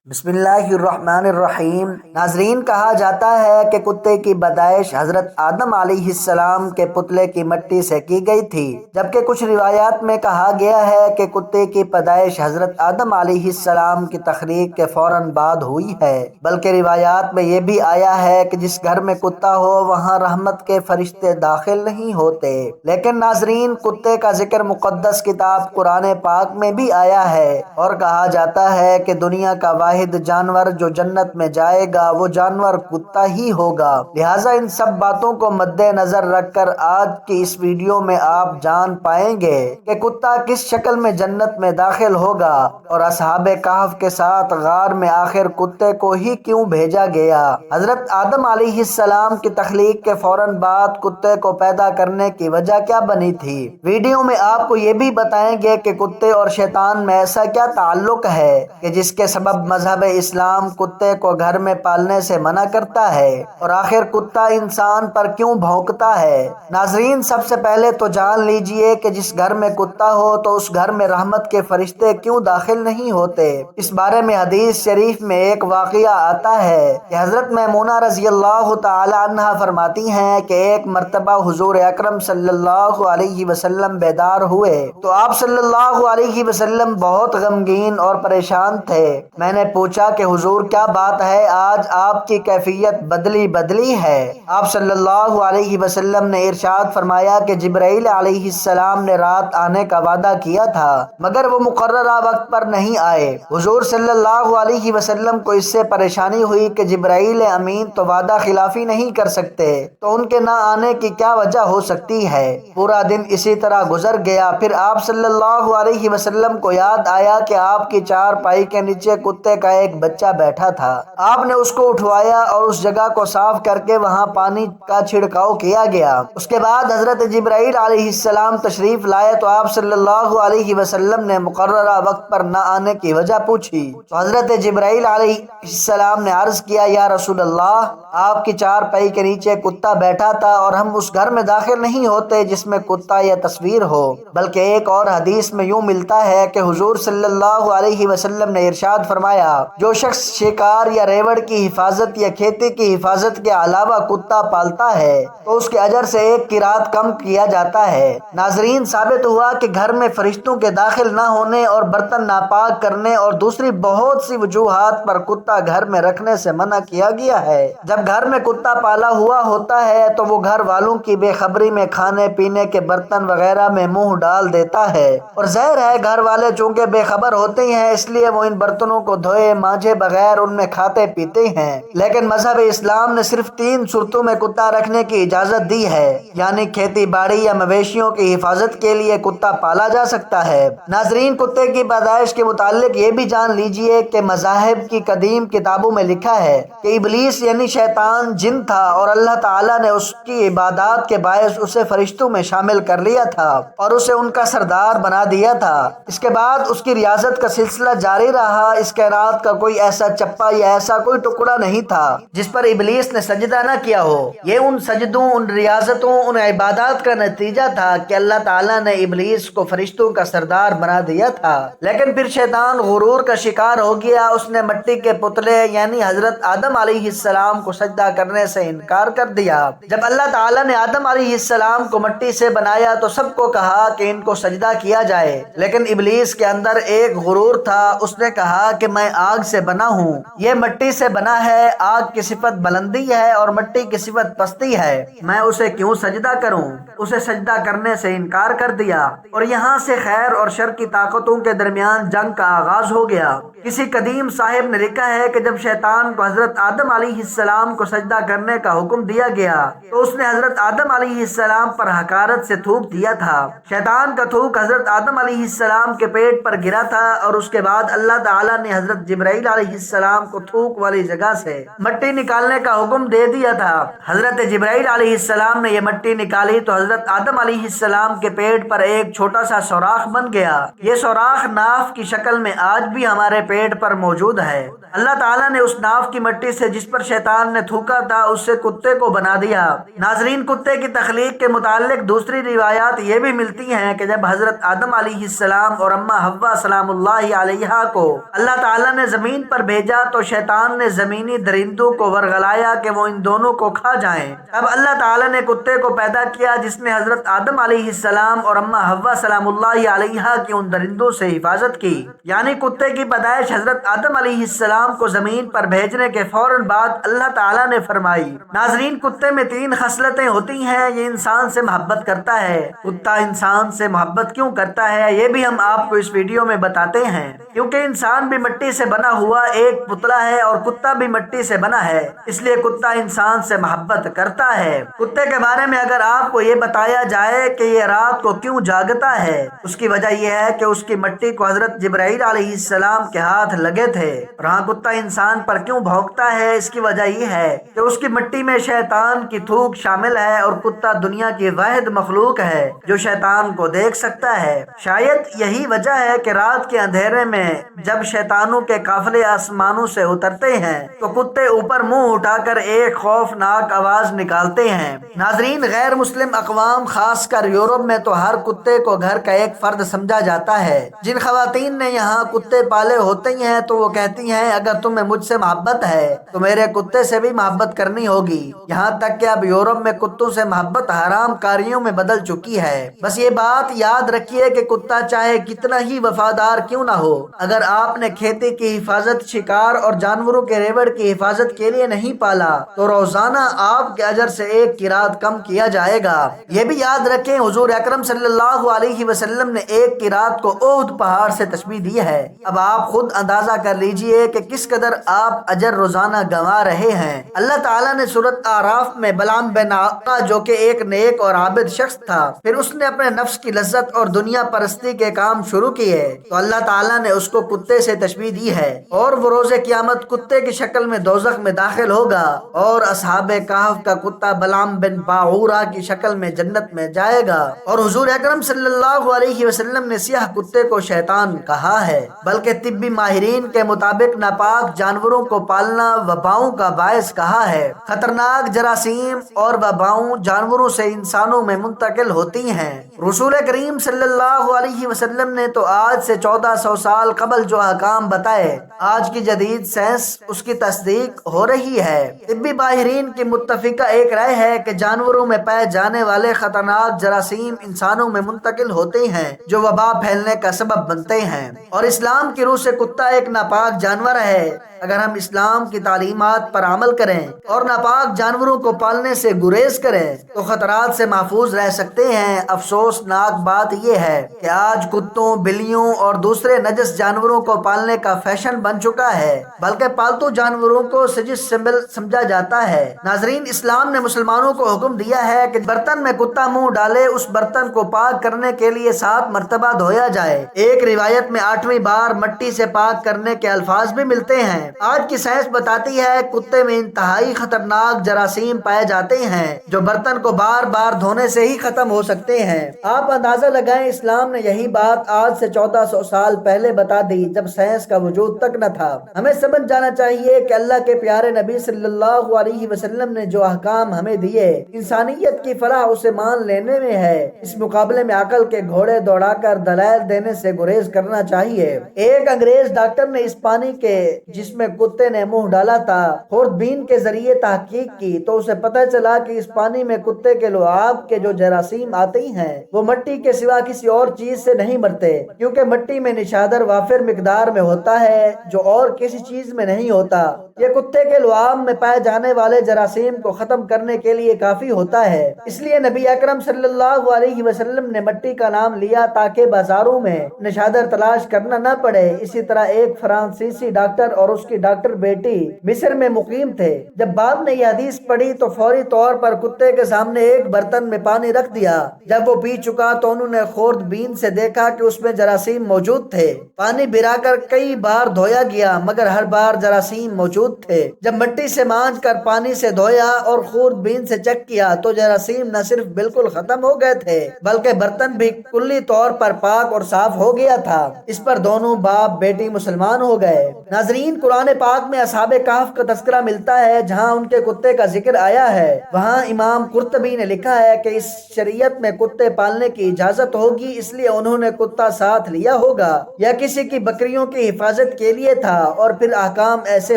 بسم اللہ الرحمن الرحیم۔ ناظرین، کہا جاتا ہے کہ کتے کی پیدائش حضرت آدم علیہ السلام کے پتلے کی مٹی سے کی گئی تھی، جبکہ کچھ روایات میں کہا گیا ہے کہ کتے کی پیدائش حضرت آدم علیہ السلام کی تخلیق کے فوراً بعد ہوئی ہے۔ بلکہ روایات میں یہ بھی آیا ہے کہ جس گھر میں کتا ہو وہاں رحمت کے فرشتے داخل نہیں ہوتے۔ لیکن ناظرین، کتے کا ذکر مقدس کتاب قرآن پاک میں بھی آیا ہے، اور کہا جاتا ہے کہ دنیا کا واحد جانور جو جنت میں جائے گا وہ جانور کتا ہی ہوگا۔ لہٰذا ان سب باتوں کو مد نظر رکھ کر آج کی اس ویڈیو میں آپ جان پائیں گے کہ کتا کس شکل میں جنت میں داخل ہوگا، اور اصحاب کہف کے ساتھ غار میں آخر کتے کو ہی کیوں بھیجا گیا۔ حضرت آدم علیہ السلام کی تخلیق کے فوراً بعد کتے کو پیدا کرنے کی وجہ کیا بنی تھی۔ ویڈیو میں آپ کو یہ بھی بتائیں گے کہ کتے اور شیطان میں ایسا کیا تعلق ہے کہ جس کے سبب مذہب اسلام کتے کو گھر میں پالنے سے منع کرتا ہے، اور آخر کتا انسان پر کیوں بھونکتا ہے۔ ناظرین، سب سے پہلے تو جان لیجئے کہ جس گھر میں کتا ہو تو اس گھر میں رحمت کے فرشتے کیوں داخل نہیں ہوتے۔ اس بارے میں حدیث شریف میں ایک واقعہ آتا ہے کہ حضرت میمونہ رضی اللہ تعالی عنہا فرماتی ہیں کہ ایک مرتبہ حضور اکرم صلی اللہ علیہ وسلم بیدار ہوئے تو آپ صلی اللہ علیہ وسلم بہت غمگین اور پریشان تھے۔ میں نے پوچھا کہ حضور کیا بات ہے، آج آپ کی کیفیت بدلی ہے۔ آپ صلی اللہ علیہ وسلم نے ارشاد فرمایا کہ جبرائیل علیہ السلام نے رات آنے کا وعدہ کیا تھا مگر وہ مقررہ وقت پر نہیں آئے۔ حضور صلی اللہ علیہ وسلم کو اس سے پریشانی ہوئی کہ جبرائیل امین تو وعدہ خلافی نہیں کر سکتے، تو ان کے نہ آنے کی کیا وجہ ہو سکتی ہے۔ پورا دن اسی طرح گزر گیا۔ پھر آپ صلی اللہ علیہ وسلم کو یاد آیا کہ آپ کی چارپائی کے نیچے کتے کا ایک بچہ بیٹھا تھا۔ آپ نے اس کو اٹھوایا اور اس جگہ کو صاف کر کے وہاں پانی کا چھڑکاؤ کیا گیا۔ اس کے بعد حضرت جبرائیل علیہ السلام تشریف لائے تو آپ صلی اللہ علیہ وسلم نے مقررہ وقت پر نہ آنے کی وجہ پوچھی تو حضرت جبرائیل علیہ السلام نے عرض کیا، یا رسول اللہ، آپ کی چارپائی کے نیچے کتا بیٹھا تھا اور ہم اس گھر میں داخل نہیں ہوتے جس میں کتا یا تصویر ہو۔ بلکہ ایک اور حدیث میں یوں ملتا ہے کہ حضور صلی اللہ علیہ وسلم نے ارشاد فرمایا، جو شخص شکار یا ریوڑ کی حفاظت یا کھیتی کی حفاظت کے علاوہ کتا پالتا ہے تو اس کے اجر سے ایک قیراط کم کیا جاتا ہے۔ ناظرین، ثابت ہوا کہ گھر میں فرشتوں کے داخل نہ ہونے اور برتن ناپاک کرنے اور دوسری بہت سی وجوہات پر کتا گھر میں رکھنے سے منع کیا گیا ہے۔ جب گھر میں کتا پالا ہوا ہوتا ہے تو وہ گھر والوں کی بے خبری میں کھانے پینے کے برتن وغیرہ میں منہ ڈال دیتا ہے، اور ظاہر ہے گھر والے چونکہ بے خبر ہوتے ہیں اس لیے وہ ان برتنوں کو دھوئے مانجھے بغیر ان میں کھاتے پیتے ہیں۔ لیکن مذہب اسلام نے صرف 3 صورتوں میں کتا رکھنے کی اجازت دی ہے، یعنی کھیتی باڑی یا مویشیوں کی حفاظت کے لیے کتا پالا جا سکتا ہے۔ ناظرین، کتے کی پیدائش کے متعلق یہ بھی جان لیجئے کہ مذاہب کی قدیم کتابوں میں لکھا ہے کہ ابلیس یعنی شیطان جن تھا، اور اللہ تعالیٰ نے اس کی عبادات کے باعث اسے فرشتوں میں شامل کر لیا تھا اور اسے ان کا سردار بنا دیا تھا۔ اس کے بعد اس کی ریاضت کا سلسلہ جاری رہا۔ اس کائنات کا کوئی ایسا چپا یا ایسا کوئی ٹکڑا نہیں تھا جس پر ابلیس نے سجدہ نہ کیا ہو۔ یہ ان سجدوں، ان ریاضتوں، ان عبادات کا نتیجہ تھا کہ اللہ تعالیٰ نے ابلیس کو فرشتوں کا سردار بنا دیا تھا۔ لیکن پھر شیطان غرور کا شکار ہو گیا۔ اس نے مٹی کے پتلے یعنی حضرت آدم علیہ السلام کو سجدہ کرنے سے انکار کر دیا۔ جب اللہ تعالیٰ نے آدم علیہ السلام کو مٹی سے بنایا تو سب کو کہا کہ ان کو سجدہ کیا جائے، لیکن ابلیس کے اندر ایک غرور تھا۔ اس نے کہا کہ میں آگ سے بنا ہوں، یہ مٹی سے بنا ہے، آگ کی صفت بلندی ہے اور مٹی کی صفت پستی ہے، میں اسے کیوں سجدہ کروں؟ اسے سجدہ کرنے سے انکار کر دیا، اور یہاں سے خیر اور شر کی طاقتوں کے درمیان جنگ کا آغاز ہو گیا۔ کسی قدیم صاحب نے لکھا ہے کہ جب شیطان کو حضرت آدم علیہ السلام کو سجدہ کرنے کا حکم دیا گیا تو اس نے حضرت آدم علیہ السلام پر حقارت سے تھوک دیا تھا۔ شیطان کا تھوک حضرت آدم علیہ السلام کے پیٹ پر گرا تھا، اور اس کے بعد اللہ تعالیٰ نے حضرت جبرائیل علیہ السلام کو تھوک والی جگہ سے مٹی نکالنے کا حکم دے دیا تھا۔ حضرت جبرائیل علیہ السلام نے یہ مٹی نکالی تو حضرت آدم علیہ السلام کے پیٹ پر ایک چھوٹا سا سوراخ بن گیا۔ یہ سوراخ ناف کی شکل میں آج بھی ہمارے پیٹ پر موجود ہے۔ اللہ تعالیٰ نے اس ناف کی مٹی سے جس پر شیطان نے تھوکا تھا اس سے کتے کو بنا دیا۔ ناظرین، کتے کی تخلیق کے متعلق دوسری روایات یہ بھی ملتی ہیں کہ جب حضرت آدم علیہ السلام اور اماں حوا سلام اللہ علیہا کو اللہ تعالیٰ تعالیٰ نے زمین پر بھیجا تو شیطان نے زمینی درندوں کو ورغلایا کہ وہ ان دونوں کو کھا جائیں۔ اب اللہ تعالیٰ نے کتے کو پیدا کیا جس نے حضرت آدم علیہ السلام اور اماں حوا سلام اللہ علیہا کی ان درندوں سے حفاظت کی، یعنی کتے کی پیدائش حضرت آدم علیہ السلام کو زمین پر بھیجنے کے فوراً بعد اللہ تعالیٰ نے فرمائی۔ ناظرین، کتے میں 3 خصلتیں ہوتی ہیں۔ یہ انسان سے محبت کرتا ہے۔ کتا انسان سے محبت کیوں کرتا ہے یہ بھی ہم آپ کو اس ویڈیو میں بتاتے ہیں، کیونکہ انسان بھی مٹی سے بنا ہوا ایک پتلا ہے اور کتا بھی مٹی سے بنا ہے، اس لیے کتا انسان سے محبت کرتا ہے۔ کتے کے بارے میں اگر آپ کو یہ بتایا جائے کہ یہ رات کو کیوں جاگتا ہے، اس کی وجہ یہ ہے کہ اس کی مٹی کو حضرت جبرائیل علیہ السلام کے ہاتھ لگے تھے۔ اور ہاں، کتا انسان پر کیوں بھونکتا ہے، اس کی وجہ یہ ہے کہ اس کی مٹی میں شیطان کی تھوک شامل ہے اور کتا دنیا کی واحد مخلوق ہے جو شیطان کو دیکھ سکتا ہے۔ شاید یہی وجہ ہے کہ رات کے اندھیرے میں جب شیطانوں کے قافلے آسمانوں سے اترتے ہیں تو کتے اوپر منہ اٹھا کر ایک خوفناک آواز نکالتے ہیں۔ ناظرین، غیر مسلم اقوام خاص کر یورپ میں تو ہر کتے کو گھر کا ایک فرد سمجھا جاتا ہے۔ جن خواتین نے یہاں کتے پالے ہوتے ہیں تو وہ کہتی ہیں اگر تمہیں مجھ سے محبت ہے تو میرے کتے سے بھی محبت کرنی ہوگی، یہاں تک کہ اب یورپ میں کتوں سے محبت حرام کاریوں میں بدل چکی ہے۔ بس یہ بات یاد رکھیے کہ کتا چاہے کتنا ہی وفادار کیوں نہ ہو، اگر آپ نے کھیتی کی حفاظت، شکار اور جانوروں کے ریوڑ کی حفاظت کے لیے نہیں پالا تو روزانہ آپ کے اجر سے 1 قیراط کم کیا جائے گا۔ یہ بھی یاد رکھیں حضور اکرم صلی اللہ علیہ وسلم نے 1 قیراط کو احد پہاڑ سے تشبیہ دی ہے۔ اب آپ خود اندازہ کر لیجئے کہ کس قدر آپ اجر روزانہ گنوا رہے ہیں۔ اللہ تعالیٰ نے سورۃ اعراف میں بلعام بن عقبہ جو کہ ایک نیک اور عابد شخص تھا، پھر اس نے اپنے نفس کی لذت اور دنیا پرستی کے کام شروع کیے تو اللہ تعالیٰ نے اس کو کتے سے تشبیہ دی ہے، اور وہ روز قیامت کتے کی شکل میں دوزخ میں داخل ہوگا، اور اصحاب کہف کا کتا بلعام بن باعورہ کی شکل میں جنت میں جائے گا۔ اور حضور اکرم صلی اللہ علیہ وسلم نے سیاہ کتے کو شیطان کہا ہے، بلکہ طبی ماہرین کے مطابق ناپاک جانوروں کو پالنا وباؤں کا باعث کہا ہے۔ خطرناک جراثیم اور وباؤں جانوروں سے انسانوں میں منتقل ہوتی ہیں۔ رسول کریم صلی اللہ علیہ وسلم نے تو آج سے 1400 سال قبل جو احکام بتائے، آج کی جدید سائنس اس کی تصدیق ہو رہی ہے۔ طبی ماہرین کی متفقہ ایک رائے ہے کہ جانوروں میں پائے جانے والے خطرناک جراثیم انسانوں میں منتقل ہوتے ہیں جو وبا پھیلنے کا سبب بنتے ہیں، اور اسلام کی روح سے کتا ایک ناپاک جانور ہے۔ اگر ہم اسلام کی تعلیمات پر عمل کریں اور ناپاک جانوروں کو پالنے سے گریز کریں تو خطرات سے محفوظ رہ سکتے ہیں۔ افسوسناک بات یہ ہے کہ آج کتوں، بلیوں اور دوسرے نجس جانوروں کو پالنے کا فیشن بن چکا ہے، بلکہ پالتو جانوروں کو سجس سمبل سمجھا جاتا ہے۔ ناظرین، اسلام نے مسلمانوں کو حکم دیا ہے کہ برتن میں کتا منہ ڈالے اس برتن کو پاک کرنے کے لیے 7 مرتبہ دھویا جائے۔ ایک روایت میں 8ویں بار مٹی سے پاک کرنے کے الفاظ بھی ملتے ہیں۔ آج کی سائنس بتاتی ہے کتے میں انتہائی خطرناک جراثیم پائے جاتے ہیں جو برتن کو بار بار دھونے سے ہی ختم ہو سکتے ہیں۔ آپ اندازہ لگائیں، اسلام نے یہی بات آج سے 1400 سال پہلے بتا دی جب سائنس کا وجود تک نہ تھا۔ ہمیں سمجھ جانا چاہیے کہ اللہ کے پیارے نبی صلی اللہ علیہ وسلم نے جو احکام ہمیں دیے، انسانیت کی فلاح اسے مان لینے میں ہے۔ اس مقابلے میں عقل کے گھوڑے دوڑا کر دلائل دینے سے گریز کرنا چاہیے۔ ایک انگریز ڈاکٹر نے اس پانی کے جس میں کتے نے منہ ڈالا تھا خوردبین کے ذریعے تحقیق کی تو اسے پتہ چلا کہ اس پانی میں کتے کے لعاب کے جو جراثیم آتے ہیں وہ مٹی کے سوا کسی اور چیز سے نہیں مرتے، کیونکہ مٹی میں نشادر وافر مقدار میں ہوتا ہے جو اور کسی چیز میں نہیں ہوتا۔ یہ کتے کے لعاب میں پائے جانے والے جراثیم کو ختم کرنے کے لیے کافی ہوتا ہے۔ اس لیے نبی اکرم صلی اللہ علیہ وسلم نے مٹی کا نام لیا تاکہ بازاروں میں نشادر تلاش کرنا نہ پڑے۔ اسی طرح ایک فرانسیسی ڈاکٹر اور اس کی ڈاکٹر بیٹی مصر میں مقیم تھے۔ جب باپ نے یہ حدیث پڑھی تو فوری طور پر کتے کے سامنے ایک برتن میں پانی رکھ دیا۔ جب وہ پی چکا تو انہوں نے خوردبین سے دیکھا کہ اس میں جراثیم موجود تھے۔ پانی بھرا کر کئی بار دھویا گیا مگر ہر بار جراثیم موجود تھے۔ جب مٹی سے مانج کر پانی سے دھویا اور خوردبین سے چیک کیا تو جراثیم نہ صرف بالکل ختم ہو گئے تھے بلکہ برتن بھی کلی طور پر پاک اور صاف ہو گیا تھا۔ اس پر دونوں باپ بیٹی مسلمان ہو گئے۔ ناظرین، قرآن پاک میں اصحاب کہف کا تذکرہ ملتا ہے، جہاں ان کے کتے کا ذکر آیا ہے وہاں امام قرطبی نے لکھا ہے کہ اس شریعت میں کتے پالنے کی اجازت ہوگی، اس لیے انہوں نے کتا ساتھ لیا ہوگا، یا کسی کی بکریوں کی حفاظت حفاظت کے لیے تھا، اور پھر احکام ایسے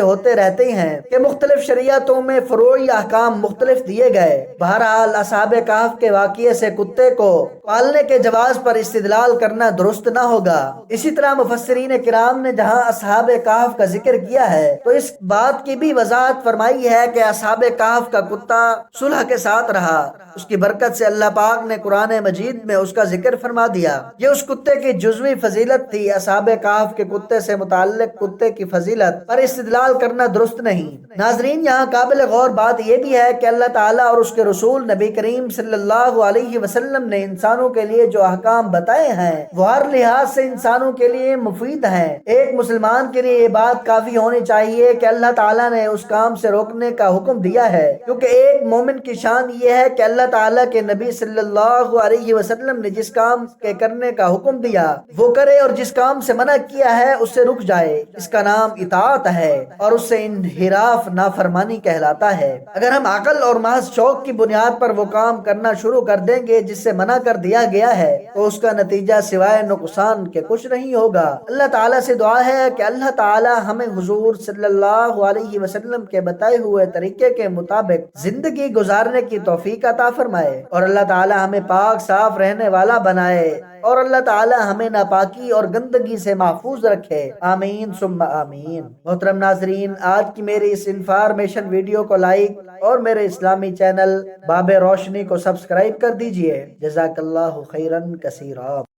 ہوتے رہتے ہیں کہ مختلف شریعتوں میں فروعی احکام مختلف دیے گئے۔ بہرحال اصحاب کہف کے واقعے سے کتے کو پالنے کے جواز پر استدلال کرنا درست نہ ہوگا۔ اسی طرح مفسرین کرام نے جہاں اصحاب کہف کا ذکر کیا ہے تو اس بات کی بھی وضاحت فرمائی ہے کہ اصحاب کہف کا کتا صلح کے ساتھ رہا، اس کی برکت سے اللہ پاک نے قرآن مجید میں اس کا ذکر فرما دیا۔ یہ اس کتے کی جزوی فضیلت تھی۔ اصحاب کہف کے کتے سے متعلق کتے کی فضیلت پر استدلال کرنا درست نہیں۔ ناظرین، یہاں قابل غور بات یہ بھی ہے کہ اللہ تعالیٰ اور اس کے رسول نبی کریم صلی اللہ علیہ وسلم نے انسانوں کے لیے جو احکام بتائے ہیں وہ ہر لحاظ سے انسانوں کے لیے مفید ہیں۔ ایک مسلمان کے لیے یہ بات کافی ہونی چاہیے کہ اللہ تعالیٰ نے اس کام سے روکنے کا حکم دیا ہے، کیونکہ ایک مومن کی شان یہ ہے کہ اللہ تعالیٰ کے نبی صلی اللہ علیہ وسلم نے جس کام کے کرنے کا حکم دیا وہ کرے، اور جس کام سے منع کیا ہے اس سے رک جائے۔ اس کا نام اطاعت ہے، اور اس سے انحراف نافرمانی کہلاتا ہے۔ اگر ہم عقل اور محض شوق کی بنیاد پر وہ کام کرنا شروع کر دیں گے جس سے منع کر دیا گیا ہے تو اس کا نتیجہ سوائے نقصان کے کچھ نہیں ہوگا۔ اللہ تعالیٰ سے دعا ہے کہ اللہ تعالیٰ ہمیں حضور صلی اللہ علیہ وسلم کے بتائے ہوئے طریقے کے مطابق زندگی گزارنے کی توفیق عطا فرمائے، اور اللہ تعالیٰ ہمیں پاک صاف رہنے والا بنائے، اور اللہ تعالیٰ ہمیں ناپاکی اور گندگی سے محفوظ رکھے۔ آمین ثم آمین۔ محترم ناظرین، آج کی میری اس انفارمیشن ویڈیو کو لائک اور میرے اسلامی چینل باب روشنی کو سبسکرائب کر دیجئے۔ جزاک اللہ خیرن کثیرا۔